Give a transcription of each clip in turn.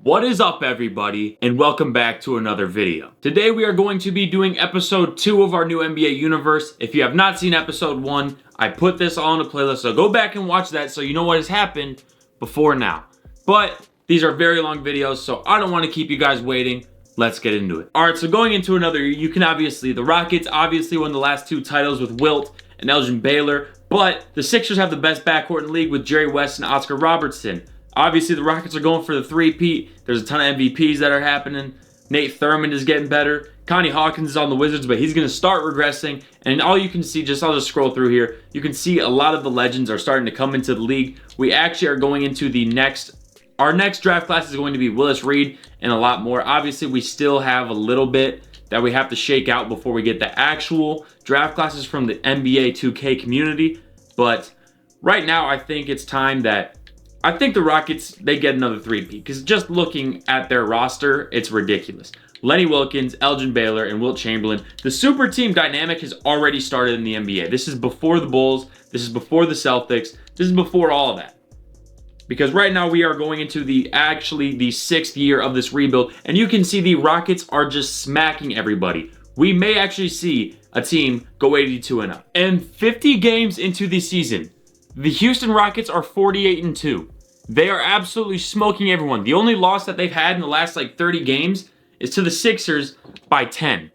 What is up, everybody, and welcome back to another video. Today we are going to be doing episode 2 of our new NBA universe. If you have not seen episode 1, I put this all in a playlist, so go back and watch that so you know what has happened before now. But these are very long videos, so I don't want to keep you guys waiting. Let's get into it. Alright, so going into another, the Rockets obviously won the last 2 titles with Wilt and Elgin Baylor, but the Sixers have the best backcourt in the league with Jerry West and Oscar Robertson. Obviously, the Rockets are going for the three-peat. There's a ton of MVPs that are happening. Nate Thurmond is getting better. Connie Hawkins is on the Wizards, but he's going to start regressing. And all you can see, I'll just scroll through here. You can see a lot of the legends are starting to come into the league. We actually are going into our next draft class is going to be Willis Reed and a lot more. Obviously, we still have a little bit that we have to shake out before we get the actual draft classes from the NBA 2K community. But right now, I think it's time that I think the Rockets, they get another three-peat, because just looking at their roster, it's ridiculous. Lenny Wilkins, Elgin Baylor, and Wilt Chamberlain. The super team dynamic has already started in the NBA. This is before the Bulls. This is before the Celtics. This is before all of that. Because right now we are going into the 6th year of this rebuild, and you can see the Rockets are just smacking everybody. We may actually see a team go 82-0. And 50 games into the season, the Houston Rockets are 48-2. They are absolutely smoking everyone. The only loss that they've had in the last 30 games is to the Sixers by 10.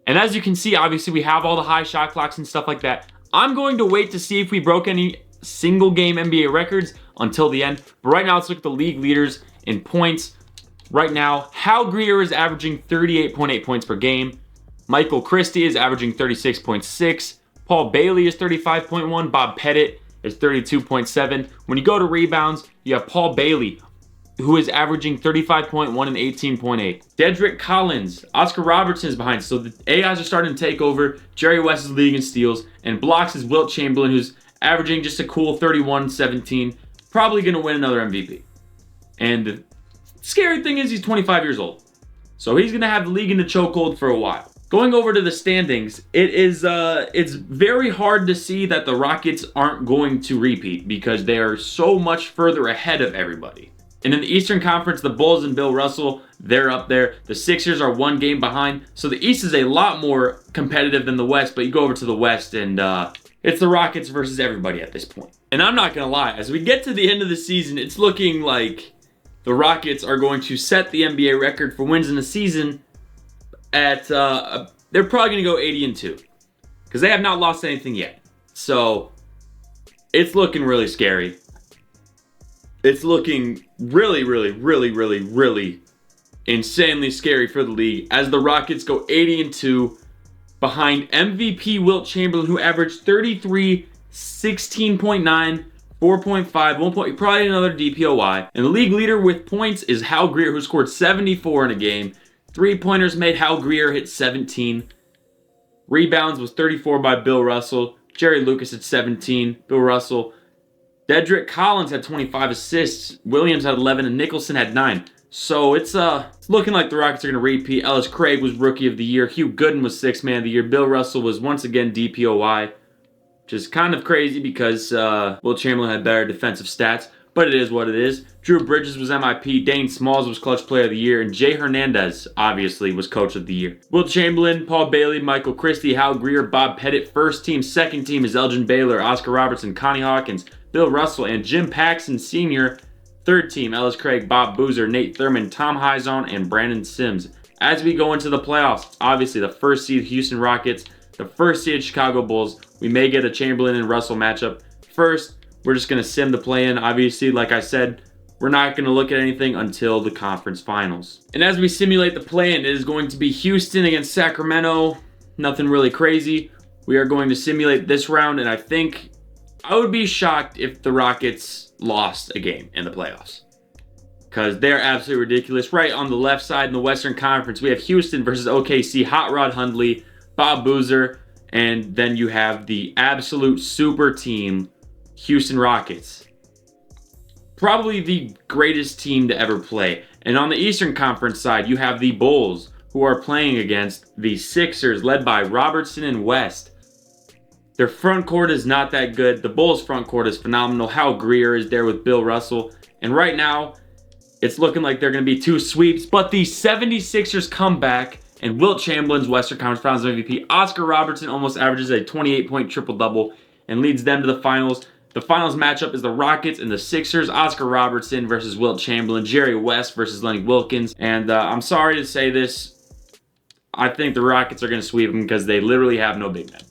And as you can see, obviously we have all the high shot clocks and stuff like that. I'm going to wait to see if we broke any single game NBA records until the end. But right now, let's look at the league leaders in points. Right now, Hal Greer is averaging 38.8 points per game. Michael Christie is averaging 36.6. Paul Bailey is 35.1. Bob Pettit is 32.7. When you go to rebounds, you have Paul Bailey, who is averaging 35.1 and 18.8. Dedrick Collins, Oscar Robertson is behind. So the AIs are starting to take over. Jerry West is leading in steals. And blocks is Wilt Chamberlain, who's averaging just a cool 31-17. Probably going to win another MVP. And the scary thing is he's 25 years old. So he's going to have the league in the chokehold for a while. Going over to the standings, it's very hard to see that the Rockets aren't going to repeat because they are so much further ahead of everybody. And in the Eastern Conference, the Bulls and Bill Russell, they're up there. The Sixers are 1 game behind. So the East is a lot more competitive than the West, but you go over to the West and it's the Rockets versus everybody at this point. And I'm not going to lie, as we get to the end of the season, it's looking like the Rockets are going to set the NBA record for wins in the season at, they're probably going to go 80-2 because they have not lost anything yet. So it's looking really scary. It's looking really, really, really, really, really insanely scary for the league as the Rockets go 80-2 behind MVP Wilt Chamberlain, who averaged 33, 16.9, 4.5, 1 point, probably another DPOY. And the league leader with points is Hal Greer, who scored 74 in a game. 3-pointers made, Hal Greer hit 17. Rebounds was 34 by Bill Russell. Jerry Lucas had 17. Bill Russell. Dedrick Collins had 25 assists. Williams had 11 and Nicholson had 9. So it's looking like the Rockets are going to repeat. Ellis Craig was Rookie of the Year. Hugh Gooden was 6th Man of the Year. Bill Russell was once again DPOY, which is kind of crazy because Wilt Chamberlain had better defensive stats. But it is what it is. Drew Bridges was MIP. Dane Smalls was Clutch Player of the Year. And Jay Hernandez, obviously, was Coach of the Year. Wilt Chamberlain, Paul Bailey, Michael Christie, Hal Greer, Bob Pettit. First team. Second team is Elgin Baylor, Oscar Robertson, Connie Hawkins, Bill Russell, and Jim Paxson Sr. Third team, Ellis Craig, Bob Boozer, Nate Thurmond, Tom Hizon, and Brandon Sims. As we go into the playoffs, obviously the first seed Houston Rockets, the first seed Chicago Bulls. We may get a Chamberlain and Russell matchup. First, we're just going to sim the play-in. Obviously, like I said, we're not going to look at anything until the conference finals. And as we simulate the play-in, it is going to be Houston against Sacramento. Nothing really crazy. We are going to simulate this round, and I would be shocked if the Rockets lost a game in the playoffs, because they're absolutely ridiculous. Right on the left side in the Western Conference, we have Houston versus OKC, Hot Rod Hundley, Bob Boozer, and then you have the absolute super team, Houston Rockets. Probably the greatest team to ever play. And on the Eastern Conference side, you have the Bulls, who are playing against the Sixers, led by Robertson and West. Their front court is not that good. The Bulls' front court is phenomenal. Hal Greer is there with Bill Russell. And right now, It's looking like they're going to be 2 sweeps, but the 76ers come back, and Wilt Chamberlain's Western Conference Finals MVP. Oscar Robertson almost averages a 28-point triple-double and leads them to the finals. The finals matchup is the Rockets and the Sixers. Oscar Robertson versus Wilt Chamberlain. Jerry West versus Lenny Wilkins. And I'm sorry to say this, I think the Rockets are going to sweep them because they literally have no big men.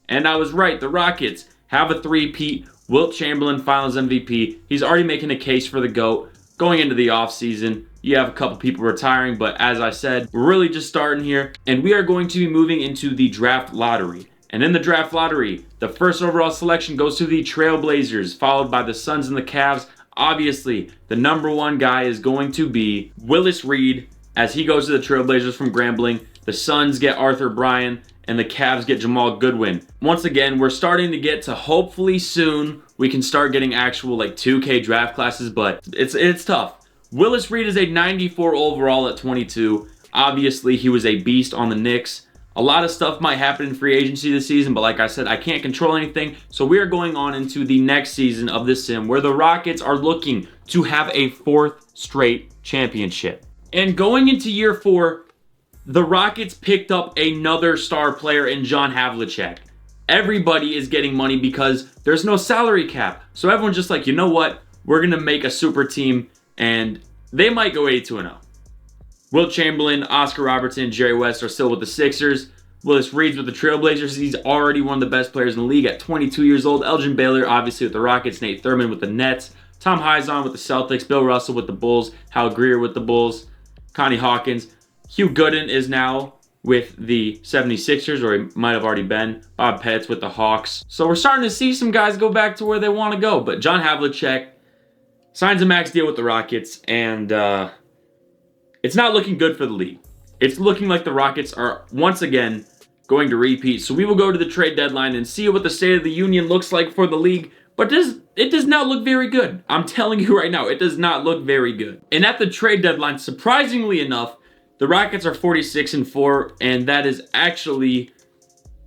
And I was right. The Rockets have a three-peat. Wilt Chamberlain, Finals MVP. He's already making a case for the GOAT. Going into the offseason, you have a couple people retiring, but as I said, we're really just starting here. And we are going to be moving into the draft lottery. And in the draft lottery, the first overall selection goes to the Trailblazers, followed by the Suns and the Cavs. Obviously, the number 1 guy is going to be Willis Reed, as he goes to the Trailblazers from Grambling. The Suns get Arthur Bryan, and the Cavs get Jamal Goodwin. Once again, we're starting to get to, hopefully soon, we can start getting actual 2K draft classes, but it's tough. Willis Reed is a 94 overall at 22. Obviously, he was a beast on the Knicks. A lot of stuff might happen in free agency this season, but like I said, I can't control anything. So we are going on into the next season of this sim where the Rockets are looking to have a 4th straight championship. And going into year 4, the Rockets picked up another star player in John Havlicek. Everybody is getting money because there's no salary cap. So everyone's just like, you know what? We're going to make a super team, and they might go 82-0. Wilt Chamberlain, Oscar Robertson, Jerry West are still with the Sixers. Willis Reed's with the Trailblazers. He's already one of the best players in the league at 22 years old. Elgin Baylor, obviously, with the Rockets. Nate Thurman with the Nets. Tom Hizon with the Celtics. Bill Russell with the Bulls. Hal Greer with the Bulls. Connie Hawkins. Hugh Gooden is now with the 76ers, or he might have already been. Bob Pettit with the Hawks. So we're starting to see some guys go back to where they want to go. But John Havlicek signs a max deal with the Rockets, and it's not looking good for the league. It's looking like the Rockets are once again going to repeat. So we will go to the trade deadline and see what the state of the union looks like for the league. But it does not look very good. I'm telling you right now, it does not look very good. And at the trade deadline, surprisingly enough, the Rockets are 46-4, and that is actually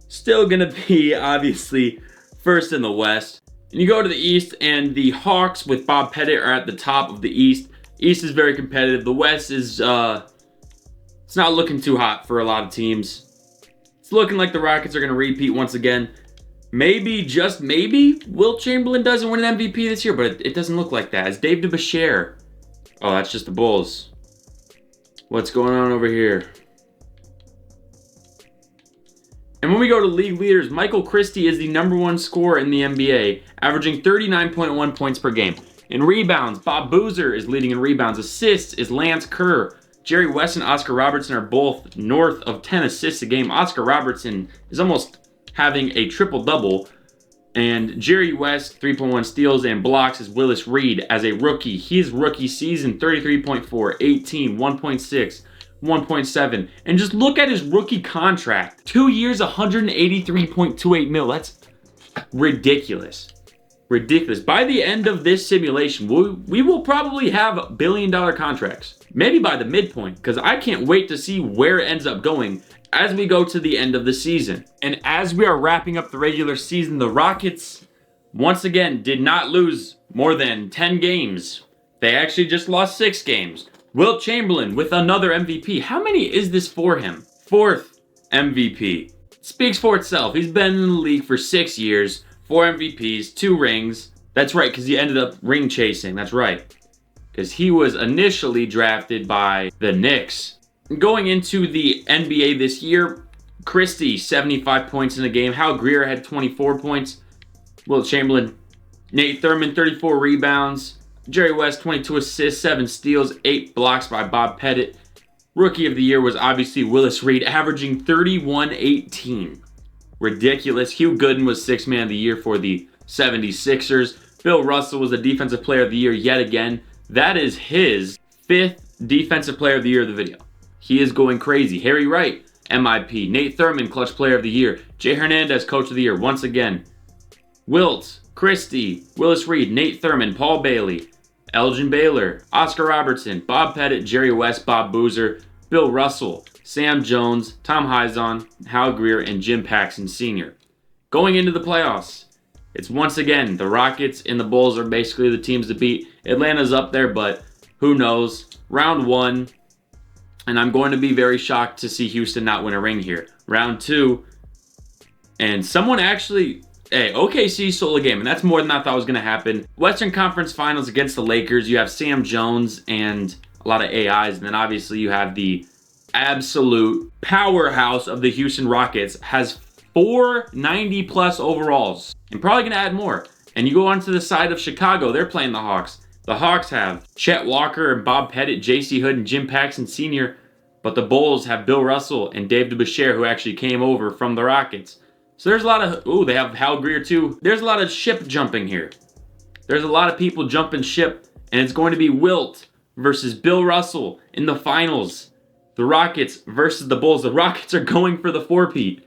still going to be, obviously, first in the West. And you go to the East, and the Hawks with Bob Pettit are at the top of the East. East is very competitive. The West is, it's not looking too hot for a lot of teams. It's looking like the Rockets are going to repeat once again. Maybe, just maybe, Wilt Chamberlain doesn't win an MVP this year, but it doesn't look like that. It's Dave DeBusschere. Oh, that's just the Bulls. What's going on over here? And when we go to league leaders, Michael Christie is the number 1 scorer in the NBA, averaging 39.1 points per game. In rebounds, Bob Boozer is leading in rebounds. Assists is Lance Kerr. Jerry West and Oscar Robertson are both north of 10 assists a game. Oscar Robertson is almost having a triple-double. And Jerry West, 3.1 steals and blocks, is Willis Reed as a rookie. His rookie season, 33.4, 18, 1.6, 1.7. And just look at his rookie contract. 2 years, 183.28 mil. That's ridiculous. Ridiculous. By the end of this simulation, we will probably have billion-dollar contracts. Maybe by the midpoint, because I can't wait to see where it ends up going as we go to the end of the season. And as we are wrapping up the regular season, the Rockets, once again, did not lose more than 10 games. They actually just lost 6 games. Wilt Chamberlain with another MVP. How many is this for him? 4th MVP. Speaks for itself. He's been in the league for 6 years, 4 MVPs, 2 rings. That's right, because he ended up ring chasing. That's right. Because he was initially drafted by the Knicks. Going into the NBA this year, Christie, 75 points in a game. Hal Greer had 24 points. Wilt Chamberlain, Nate Thurman, 34 rebounds. Jerry West, 22 assists, 7 steals, 8 blocks by Bob Pettit. Rookie of the year was obviously Willis Reed, averaging 31-18. Ridiculous. Hugh Gooden was 6th man of the year for the 76ers. Bill Russell was the defensive player of the year yet again. That is his 5th defensive player of the year of the video. He is going crazy. Harry Wright, MIP. Nate Thurman, clutch player of the year. Jay Hernandez, coach of the year once again. Wilt, Christie, Willis Reed, Nate Thurman, Paul Bailey, Elgin Baylor, Oscar Robertson, Bob Pettit, Jerry West, Bob Boozer, Bill Russell, Sam Jones, Tom Hizon, Hal Greer, and Jim Paxson Sr. Going into the playoffs, it's once again the Rockets and the Bulls are basically the teams to beat. Atlanta's up there, but Who knows? Round 1, and I'm going to be very shocked to see Houston not win a ring here. Round 2, and someone actually... Hey, OKC stole a game, and that's more than I thought was going to happen. Western Conference Finals against the Lakers. You have Sam Jones and a lot of AIs, and then obviously you have the absolute powerhouse of the Houston Rockets. Has 490-plus overalls, and probably going to add more. And you go on to the side of Chicago. They're playing the Hawks. The Hawks have Chet Walker and Bob Pettit, J.C. Hood, and Jim Paxson Sr., but the Bulls have Bill Russell and Dave DeBusschere, who actually came over from the Rockets. So there's a lot of... Ooh, they have Hal Greer too. There's a lot of ship jumping here. There's a lot of people jumping ship, and it's going to be Wilt versus Bill Russell in the finals. The Rockets versus the Bulls. The Rockets are going for the 4-peat,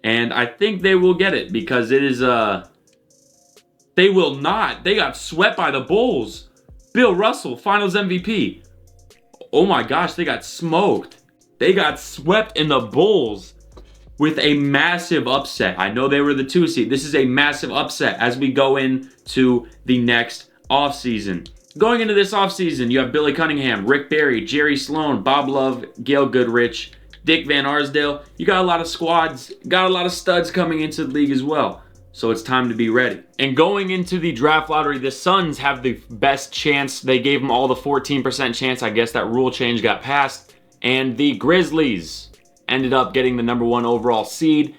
and I think they will get it because it is... They will not. They got swept by the Bulls. Bill Russell, finals MVP. Oh my gosh, they got smoked. They got swept in the Bulls with a massive upset. I know they were the 2 seed. This is a massive upset as we go into the next offseason. Going into this offseason, you have Billy Cunningham, Rick Barry, Jerry Sloan, Bob Love, Gail Goodrich, Dick Van Arsdale. You got a lot of squads, got a lot of studs coming into the league as well. So it's time to be ready. And going into the draft lottery, the Suns have the best chance. They gave them all the 14% chance. I guess that rule change got passed. And the Grizzlies ended up getting the #1 overall seed,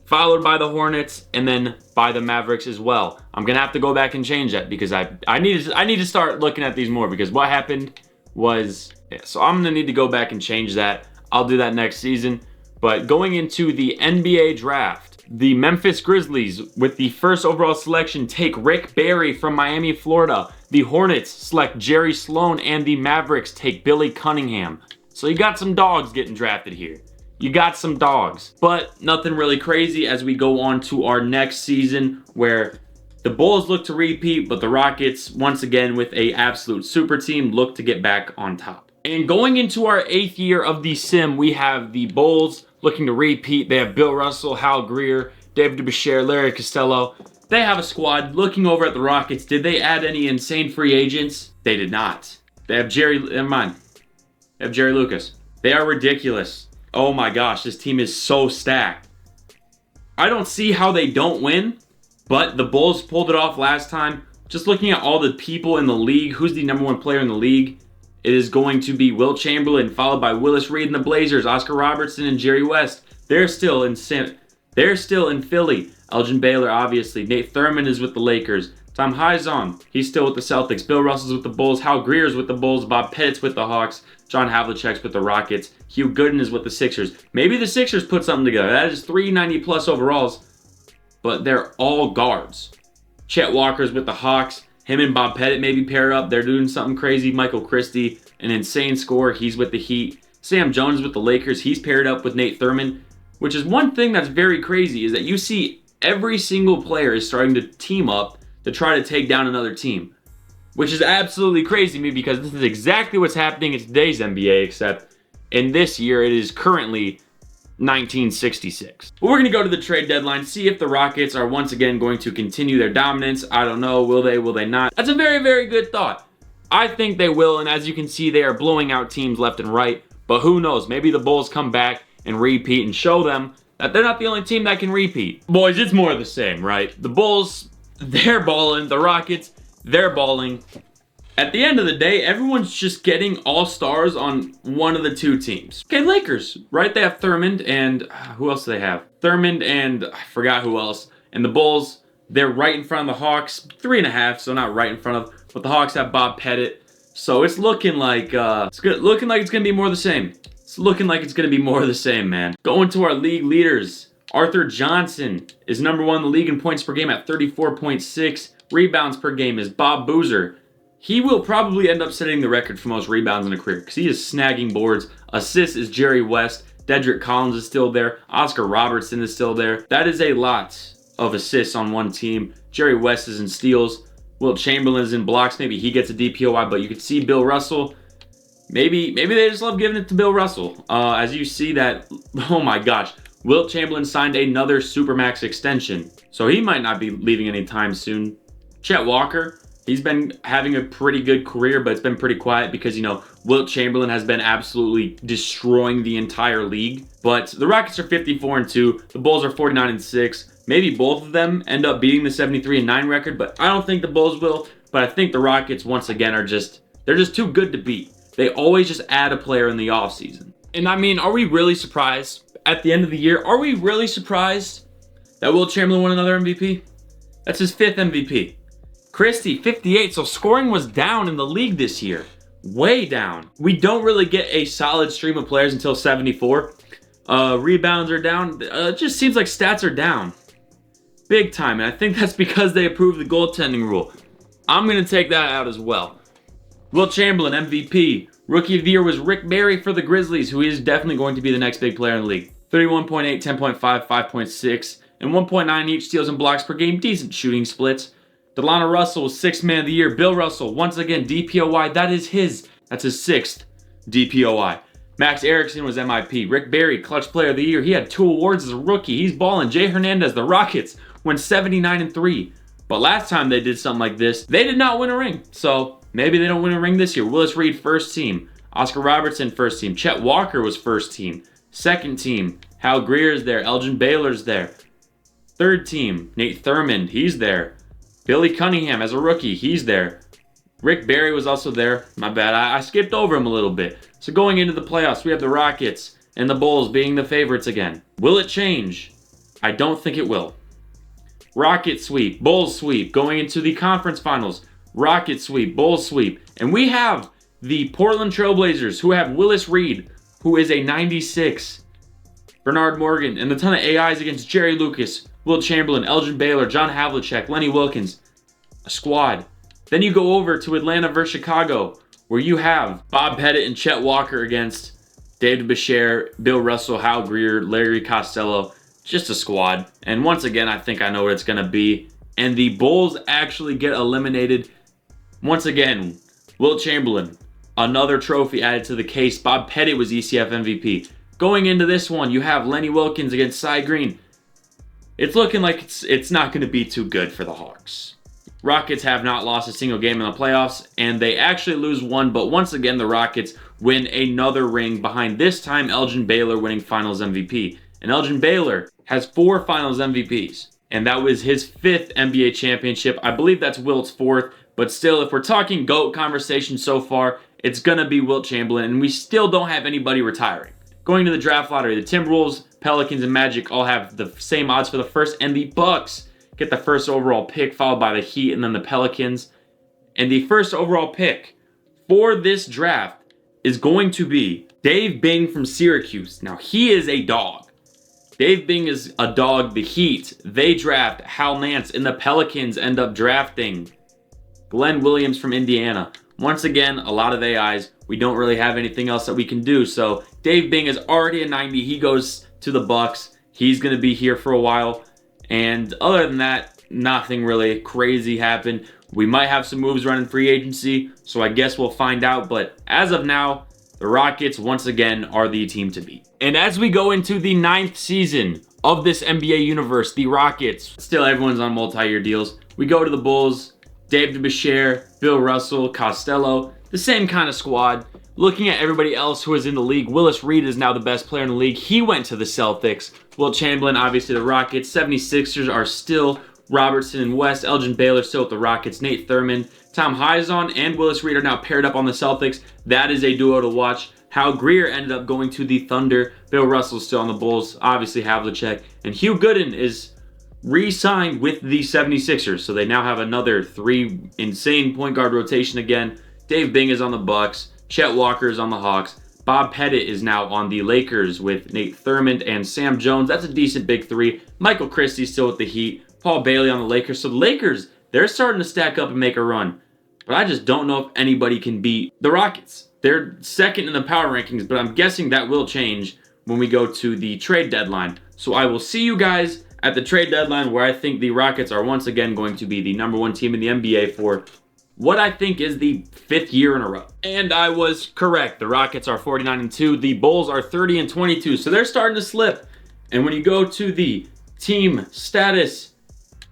followed by the Hornets, and then by the Mavericks as well. I'm gonna have to go back and change that because I need to start looking at these more, because what happened was... Yeah, so I'm gonna need to go back and change that. I'll do that next season. But going into the NBA draft, the Memphis Grizzlies, with the first overall selection, take Rick Barry from Miami, Florida. The Hornets select Jerry Sloan, and the Mavericks take Billy Cunningham. So you got some dogs getting drafted here. You got some dogs. But nothing really crazy as we go on to our next season, where the Bulls look to repeat, but the Rockets, once again with a absolute super team, look to get back on top. And going into our 8th year of the sim, we have the Bulls looking to repeat. They have Bill Russell, Hal Greer, David DeBusschere, Larry Costello. They have a squad. Looking over at the Rockets, did they add any insane free agents? They did not. They have Jerry Lucas. They are ridiculous. Oh my gosh, this team is so stacked. I don't see how they don't win, but the Bulls pulled it off last time. Just looking at all the people in the league, who's the #1 player in the league? It is going to be Wilt Chamberlain, followed by Willis Reed and the Blazers, Oscar Robertson and Jerry West. They're still in Philly. Elgin Baylor, obviously. Nate Thurmond is with the Lakers. Tom Hizon, he's still with the Celtics. Bill Russell's with the Bulls. Hal Greer's with the Bulls. Bob Pettit's with the Hawks. John Havlicek's with the Rockets. Hugh Gooden is with the Sixers. Maybe the Sixers put something together. That is 390-plus overalls, but they're all guards. Chet Walker's with the Hawks. Him and Bob Pettit maybe pair up. They're doing something crazy. Michael Christie, an insane scorer. He's with the Heat. Sam Jones with the Lakers. He's paired up with Nate Thurmond, which is one thing that's very crazy, is that you see every single player is starting to team up to try to take down another team, which is absolutely crazy to me, because this is exactly what's happening in today's NBA, except in this year it is currently 1966. But we're going to go to the trade deadline, see if the Rockets are once again going to continue their dominance. I don't know. Will they? Will they not? That's a very, very good thought. I think they will, and as you can see, they are blowing out teams left and right. But who knows? Maybe the Bulls come back and repeat and show them that they're not the only team that can repeat. Boys, it's more of the same, right? The Bulls, they're balling. The Rockets, they're balling. At the end of the day, everyone's just getting all-stars on one of the two teams. Okay, Lakers, right? They have Thurmond and... who else do they have? Thurmond and... I forgot who else. And the Bulls, they're right in front of the Hawks. 3.5, so not right in front of... But the Hawks have Bob Pettit. So it's looking like... looking like it's going to be more of the same. It's looking like it's going to be more of the same, man. Going to our league leaders. Arthur Johnson is #1 in the league in points per game at 34.6. Rebounds per game is Bob Boozer. He will probably end up setting the record for most rebounds in a career, because he is snagging boards. Assists is Jerry West. Dedrick Collins is still there. Oscar Robertson is still there. That is a lot of assists on one team. Jerry West is in steals. Wilt Chamberlain is in blocks. Maybe he gets a DPOY, but you could see Bill Russell. Maybe they just love giving it to Bill Russell. As you see that, oh my gosh, Wilt Chamberlain signed another Supermax extension, so he might not be leaving anytime soon. Chet Walker, He's been having a pretty good career, but it's been pretty quiet because, you know, Wilt Chamberlain has been absolutely destroying the entire league. But the Rockets are 54-2. The Bulls are 49-6. Maybe both of them end up beating the 73-9 record, but I don't think the Bulls will. But I think the Rockets, once again, they're just too good to beat. They always just add a player in the offseason. And I mean, are we really surprised at the end of the year? Are we really surprised that Wilt Chamberlain won another MVP? That's his 5th MVP. Christie, 58, so scoring was down in the league this year. Way down. We don't really get a solid stream of players until 74. Rebounds are down. It just seems like stats are down. Big time, and I think that's because they approved the goaltending rule. I'm going to take that out as well. Wilt Chamberlain, MVP. Rookie of the year was Rick Barry for the Grizzlies, who is definitely going to be the next big player in the league. 31.8, 10.5, 5.6, and 1.9 each steals and blocks per game. Decent shooting splits. Delano Russell was 6th man of the year. Bill Russell, once again, DPOY. That's his 6th DPOY. Max Erickson was MIP. Rick Barry, clutch player of the year. He had 2 awards as a rookie. He's balling. Jay Hernandez, the Rockets, went 79-3. But last time they did something like this, they did not win a ring. So maybe they don't win a ring this year. Willis Reed, 1st team. Oscar Robertson, 1st team. Chet Walker was 1st team. 2nd team. Hal Greer's there. Elgin Baylor's there. 3rd team. Nate Thurmond, he's there. Billy Cunningham as a rookie, he's there. Rick Barry was also there. My bad, I skipped over him a little bit. So going into the playoffs, we have the Rockets and the Bulls being the favorites again. Will it change? I don't think it will. Rocket sweep, Bulls sweep. Going into the conference finals, Rocket sweep, Bulls sweep. And we have the Portland Trailblazers, who have Willis Reed, who is a 96. Bernard Morgan, and a ton of AIs against Jerry Lucas, Wilt Chamberlain, Elgin Baylor, John Havlicek, Lenny Wilkins. A squad. Then you go over to Atlanta versus Chicago, where you have Bob Pettit and Chet Walker against David Bashir, Bill Russell, Hal Greer, Larry Costello. Just a squad. And once again, I think I know what it's going to be. And the Bulls actually get eliminated. Once again, Wilt Chamberlain, another trophy added to the case. Bob Pettit was ECF MVP. Going into this one, you have Lenny Wilkins against Cy Green. It's looking like it's not going to be too good for the Hawks. Rockets have not lost a single game in the playoffs, and they actually lose one, but once again, the Rockets win another ring behind this time Elgin Baylor winning Finals MVP. And Elgin Baylor has 4 Finals MVPs, and that was his 5th NBA championship. I believe that's Wilt's 4th, but still, if we're talking GOAT conversation so far, it's going to be Wilt Chamberlain, and we still don't have anybody retiring. Going to the draft lottery, the Timberwolves, Pelicans, and Magic all have the same odds for the first, and the Bucks get the first overall pick, followed by the Heat and then the Pelicans. And the first overall pick for this draft is going to be Dave Bing from Syracuse. Now, he is a dog. Dave Bing is a dog. The Heat, they draft Hal Nance, and the Pelicans end up drafting Glenn Williams from Indiana. Once again, a lot of AIs. We don't really have anything else that we can do. So Dave Bing is already a 90. He goes to the Bucks. He's going to be here for a while. And other than that, nothing really crazy happened. We might have some moves running free agency, so I guess we'll find out. But as of now, the Rockets, once again, are the team to beat. And as we go into the 9th season of this NBA universe, the Rockets, still everyone's on multi-year deals. We go to the Bulls, Dave DeBusschere, Bill Russell, Costello, the same kind of squad. Looking at everybody else who is in the league, Willis Reed is now the best player in the league. He went to the Celtics. Wilt Chamberlain, obviously the Rockets. 76ers are still Robertson and West. Elgin Baylor still with the Rockets. Nate Thurmond, Tom Hizon, and Willis Reed are now paired up on the Celtics. That is a duo to watch. Hal Greer ended up going to the Thunder. Bill Russell's still on the Bulls. Obviously Havlicek. And Hugh Gooden is re-signed with the 76ers. So they now have another 3 insane point guard rotation again. Dave Bing is on the Bucks. Chet Walker is on the Hawks. Bob Pettit is now on the Lakers with Nate Thurmond and Sam Jones. That's a decent big 3. Michael Christie still with the Heat. Paul Bailey on the Lakers. So the Lakers, they're starting to stack up and make a run. But I just don't know if anybody can beat the Rockets. They're 2nd in the power rankings, but I'm guessing that will change when we go to the trade deadline. So I will see you guys at the trade deadline, where I think the Rockets are once again going to be the #1 team in the NBA for what I think is the 5th year in a row. And I was correct. The Rockets are 49-2. The Bulls are 30-22. So they're starting to slip. And when you go to the team status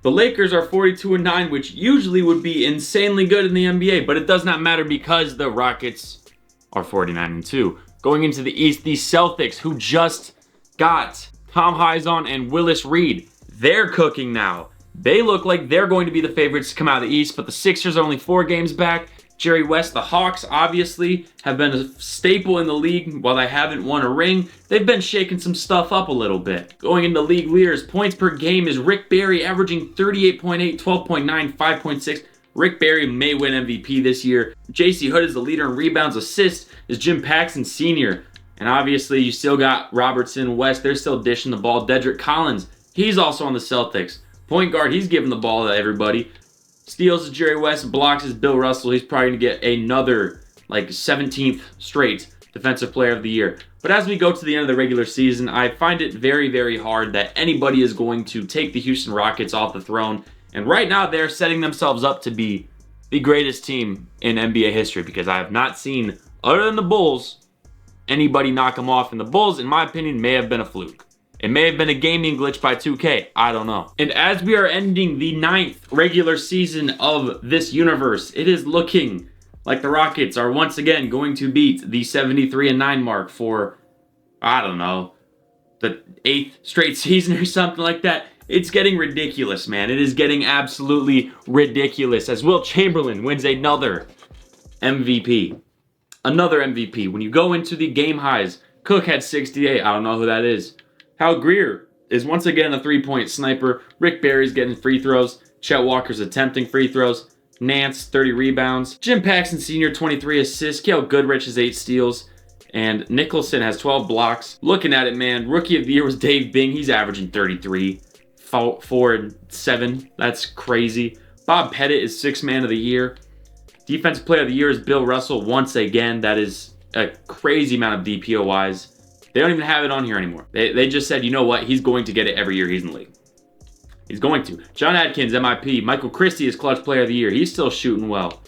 The Lakers are 42-9, which usually would be insanely good in the NBA, but it does not matter because the Rockets are 49-2. Going into the East, the Celtics, who just got Tom Hizon and Willis Reed, they're cooking now. They look like they're going to be the favorites to come out of the East, but the Sixers are only 4 games back. Jerry West, the Hawks, obviously, have been a staple in the league. While they haven't won a ring, they've been shaking some stuff up a little bit. Going into league leaders, points per game is Rick Barry, averaging 38.8, 12.9, 5.6. Rick Barry may win MVP this year. J.C. Hood is the leader in rebounds. Assists is Jim Paxson Sr. And obviously, you still got Robertson, West. They're still dishing the ball. Dedrick Collins, he's also on the Celtics. Point guard, he's giving the ball to everybody. Steals is Jerry West. Blocks is Bill Russell. He's probably going to get another, 17th straight Defensive Player of the Year. But as we go to the end of the regular season, I find it very, very hard that anybody is going to take the Houston Rockets off the throne. And right now, they're setting themselves up to be the greatest team in NBA history because I have not seen, other than the Bulls, anybody knock them off. And the Bulls, in my opinion, may have been a fluke. It may have been a gaming glitch by 2K. I don't know. And as we are ending the 9th regular season of this universe, it is looking like the Rockets are once again going to beat the 73-9 mark for, I don't know, the 8th straight season or something like that. It's getting ridiculous, man. It is getting absolutely ridiculous as Wilt Chamberlain wins another MVP. Another MVP. When you go into the game highs, Cook had 68. I don't know who that is. Hal Greer is once again a 3-point sniper. Rick Barry's getting free throws. Chet Walker's attempting free throws. Nance, 30 rebounds. Jim Paxson Sr., 23 assists. Cale Goodrich has 8 steals. And Nicholson has 12 blocks. Looking at it, man, Rookie of the Year was Dave Bing. He's averaging 33. 4 and 7. That's crazy. Bob Pettit is 6th Man of the Year. Defensive Player of the Year is Bill Russell once again. That is a crazy amount of DPOYs. They don't even have it on here anymore. They just said, you know what? He's going to get it every year he's in the league. He's going to. John Adkins, MIP. Michael Christie is Clutch Player of the Year. He's still shooting well.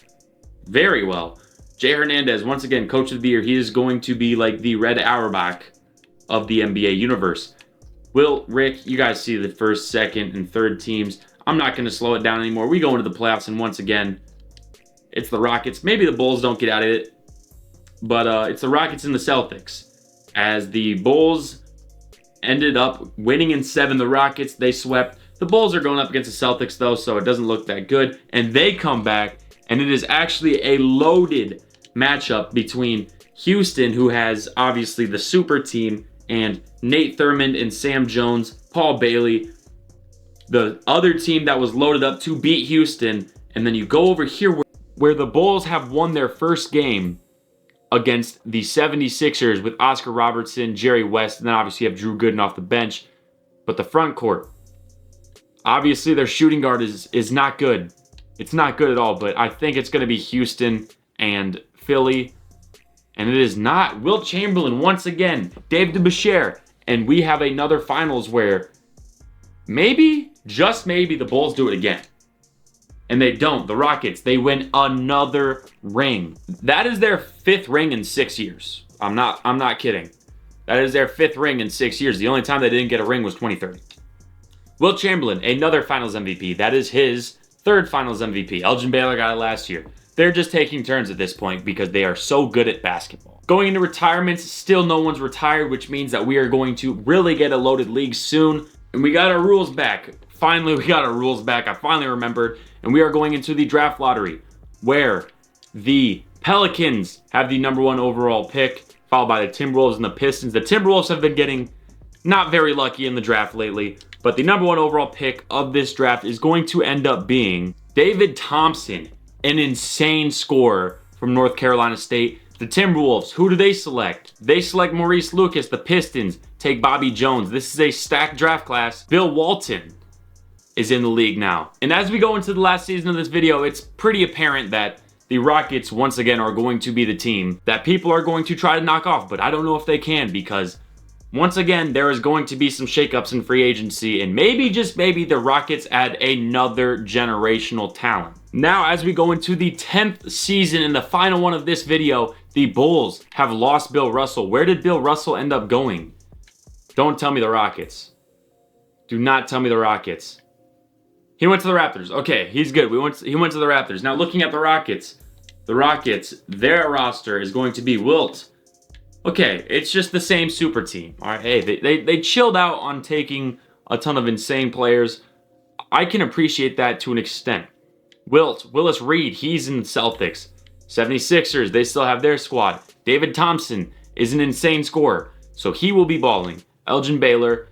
Very well. Jay Hernandez, once again, Coach of the Year. He is going to be like the Red Auerbach of the NBA universe. Wilt, Rick, you guys see the first, second, and third teams. I'm not going to slow it down anymore. We go into the playoffs, and once again, it's the Rockets. Maybe the Bulls don't get out of it, but it's the Rockets and the Celtics. As the Bulls ended up winning in 7, the Rockets, they swept. The Bulls are going up against the Celtics, though, so it doesn't look that good. And they come back, and it is actually a loaded matchup between Houston, who has obviously the super team, and Nate Thurmond and Sam Jones, Paul Bailey, the other team that was loaded up to beat Houston. And then you go over here where the Bulls have won their first game against the 76ers with Oscar Robertson, Jerry West, and then obviously you have Drew Gooden off the bench. But the front court, obviously their shooting guard is not good. It's not good at all, but I think it's going to be Houston and Philly. And it is not. Wilt Chamberlain once again, Dave DeBusschere, and we have another finals where maybe, just maybe, the Bulls do it again. And they don't. The Rockets, they win another ring. That is their 5th ring in 6 years. I'm not kidding. That is their 5th ring in 6 years. The only time they didn't get a ring was 2030. Wilt Chamberlain, another finals MVP. That is his 3rd finals MVP. Elgin Baylor got it last year. They're just taking turns at this point because they are so good at basketball. Going into retirements, still no one's retired, which means that we are going to really get a loaded league soon. And we got our rules back. Finally, we got our rules back. I finally remembered. And we are going into the draft lottery, where the Pelicans have the #1 overall pick, followed by the Timberwolves and the Pistons. The Timberwolves have been getting not very lucky in the draft lately, but the #1 overall pick of this draft is going to end up being David Thompson, an insane scorer from North Carolina State. The Timberwolves, who do they select? They select Maurice Lucas. The Pistons take Bobby Jones. This is a stacked draft class. Bill Walton is in the league now. And as we go into the last season of this video, it's pretty apparent that the Rockets once again are going to be the team that people are going to try to knock off, but I don't know if they can because once again, there is going to be some shakeups in free agency, and maybe, just maybe, the Rockets add another generational talent. Now, as we go into the 10th season and the final one of this video, the Bulls have lost Bill Russell. Where did Bill Russell end up going? Don't tell me the Rockets. Do not tell me the Rockets. He went to the Raptors. Okay, he's good. He went to the Raptors. Now looking at the Rockets, their roster is going to be Wilt. Okay, it's just the same super team. All right, hey, they chilled out on taking a ton of insane players. I can appreciate that to an extent. Willis Reed, he's in the Celtics. 76ers, they still have their squad. David Thompson is an insane scorer, so he will be balling. Elgin Baylor,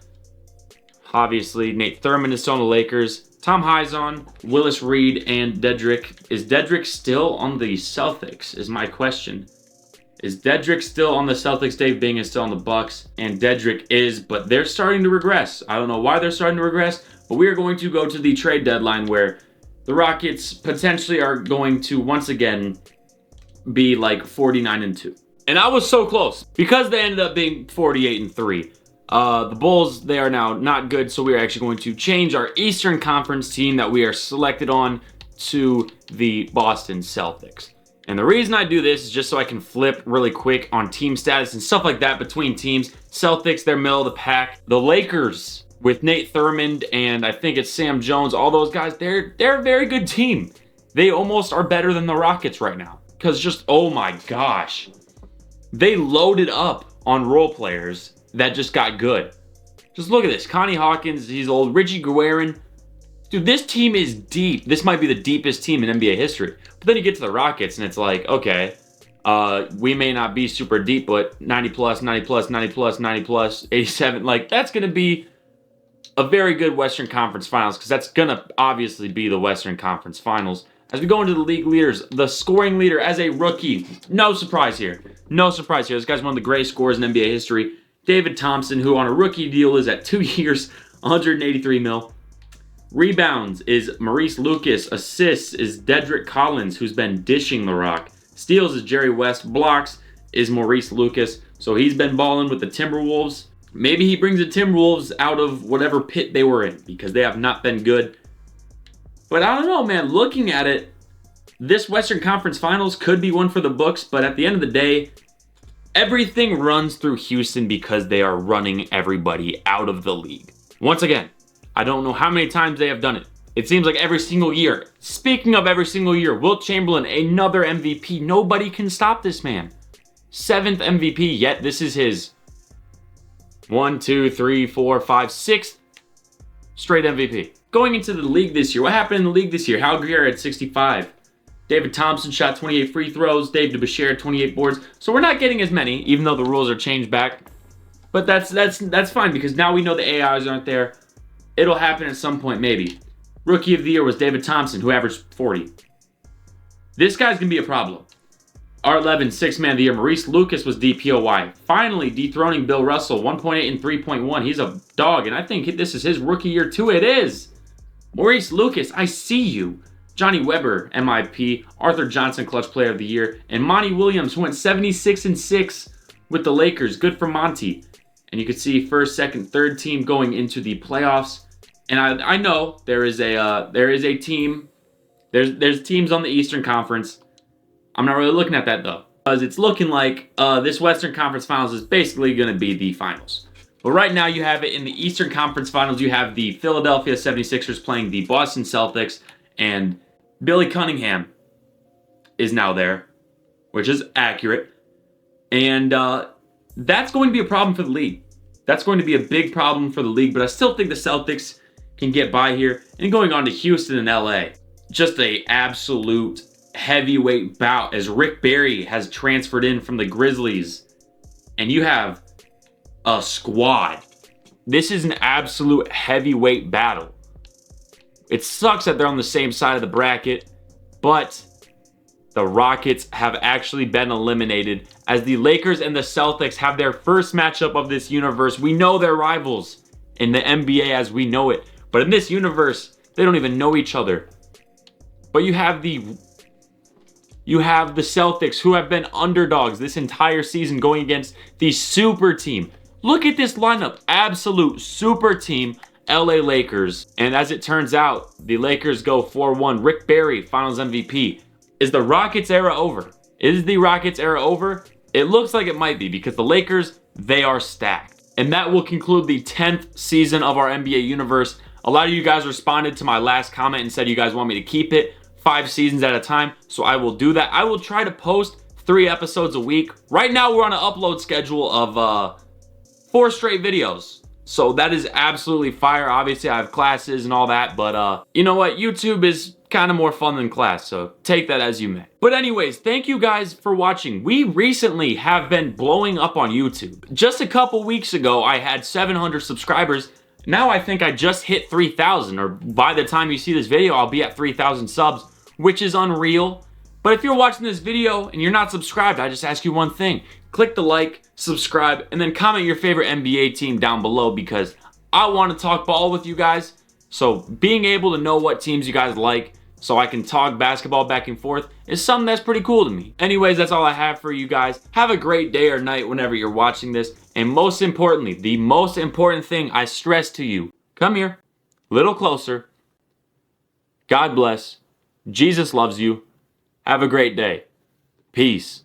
obviously. Nate Thurmond is still on the Lakers. Tom Hizon, Willis Reed, and Dedrick. Is Dedrick still on the Celtics, is my question. Is Dedrick still on the Celtics? Dave Bing is still on the Bucks, and Dedrick is, but they're starting to regress. I don't know why they're starting to regress, but we are going to go to the trade deadline where the Rockets potentially are going to once again be like 49-2. And I was so close because they ended up being 48-3. The Bulls, they are now not good, so we are actually going to change our Eastern Conference team that we are selected on to the Boston Celtics. And the reason I do this is just so I can flip really quick on team status and stuff like that between teams. Celtics, they're middle of the pack. The Lakers with Nate Thurmond and I think it's Sam Jones, all those guys, they're a very good team. They almost are better than the Rockets right now. Because just, oh my gosh. They loaded up on role players that just got good. Just look at this. Connie Hawkins, he's old. Richie Guerin. Dude, this team is deep. This might be the deepest team in NBA history. But then you get to the Rockets and it's like, okay, we may not be super deep, but 90 plus, 90 plus, 90 plus, 90 plus, 87. Like, that's going to be a very good Western Conference Finals because that's going to obviously be the Western Conference Finals. As we go into the league leaders, the scoring leader as a rookie, no surprise here. No surprise here. This guy's one of the greatest scorers in NBA history. David Thompson, who on a rookie deal is at 2 years, 183 mil. Rebounds is Maurice Lucas. Assists is Dedrick Collins, who's been dishing the rock. Steals is Jerry West. Blocks is Maurice Lucas. So he's been balling with the Timberwolves. Maybe he brings the Timberwolves out of whatever pit they were in because they have not been good. But I don't know, man. Looking at it, this Western Conference Finals could be one for the books, but at the end of the day, everything runs through Houston because they are running everybody out of the league. Once again, I don't know how many times they have done it. It seems like every single year. Speaking of every single year, Wilt Chamberlain, another MVP. Nobody can stop this man. 7th MVP, yet this is his 6th straight MVP. Going into the league this year, what happened in the league this year? Hal Greer had 65. David Thompson shot 28 free throws. Dave DeBusschere 28 boards. So we're not getting as many, even though the rules are changed back. But that's fine because now we know the AIs aren't there. It'll happen at some point, maybe. Rookie of the year was David Thompson, who averaged 40. This guy's going to be a problem. R11, 6th man of the year. Maurice Lucas was DPOY. Finally dethroning Bill Russell, 1.8 and 3.1. He's a dog, and I think this is his rookie year too. It is. Maurice Lucas, I see you. Johnny Weber, MIP. Arthur Johnson, clutch player of the year. And Monty Williams, who went 76-6 with the Lakers. Good for Monty. And you can see first, second, third team going into the playoffs. And I know there is a team. There's teams on the Eastern Conference. I'm not really looking at that though, because it's looking like this Western Conference Finals is basically going to be the finals. But right now you have it in the Eastern Conference Finals. You have the Philadelphia 76ers playing the Boston Celtics, and Billy Cunningham is now there, which is accurate. And that's going to be a problem for the league. That's going to be a big problem for the league, but I still think the Celtics can get by here. And going on to Houston and LA, just a absolute heavyweight bout as Rick Barry has transferred in from the Grizzlies. And you have a squad. This is an absolute heavyweight battle. It sucks that they're on the same side of the bracket, but the Rockets have actually been eliminated as the Lakers and the Celtics have their first matchup of this universe. We know they're rivals in the NBA as we know it, but in this universe, they don't even know each other. But you have the Celtics, who have been underdogs this entire season, going against the super team. Look at this lineup. Absolute super team, LA Lakers. And as it turns out, the Lakers go 4-1. Rick Barry, Finals MVP. Is the Rockets era over? Is the Rockets era over? It looks like it might be, because the Lakers, they are stacked. And that will conclude the 10th season of our NBA universe. A lot of you guys responded to my last comment and said you guys want me to keep it 5 seasons at a time, so I will do that. I will try to post 3 episodes a week. Right now, we're on an upload schedule of 4 straight videos. So that is absolutely fire. Obviously, I have classes and all that, but you know what? YouTube is kind of more fun than class, so take that as you may. But anyways, thank you guys for watching. We recently have been blowing up on YouTube. Just a couple weeks ago, I had 700 subscribers. Now I think I just hit 3,000, or by the time you see this video, I'll be at 3,000 subs, which is unreal. But if you're watching this video and you're not subscribed, I just ask you one thing. Click the like, subscribe, and then comment your favorite NBA team down below, because I want to talk ball with you guys. So being able to know what teams you guys like so I can talk basketball back and forth is something that's pretty cool to me. Anyways, that's all I have for you guys. Have a great day or night whenever you're watching this. And most importantly, the most important thing I stress to you, come here, a little closer. God bless. Jesus loves you. Have a great day. Peace.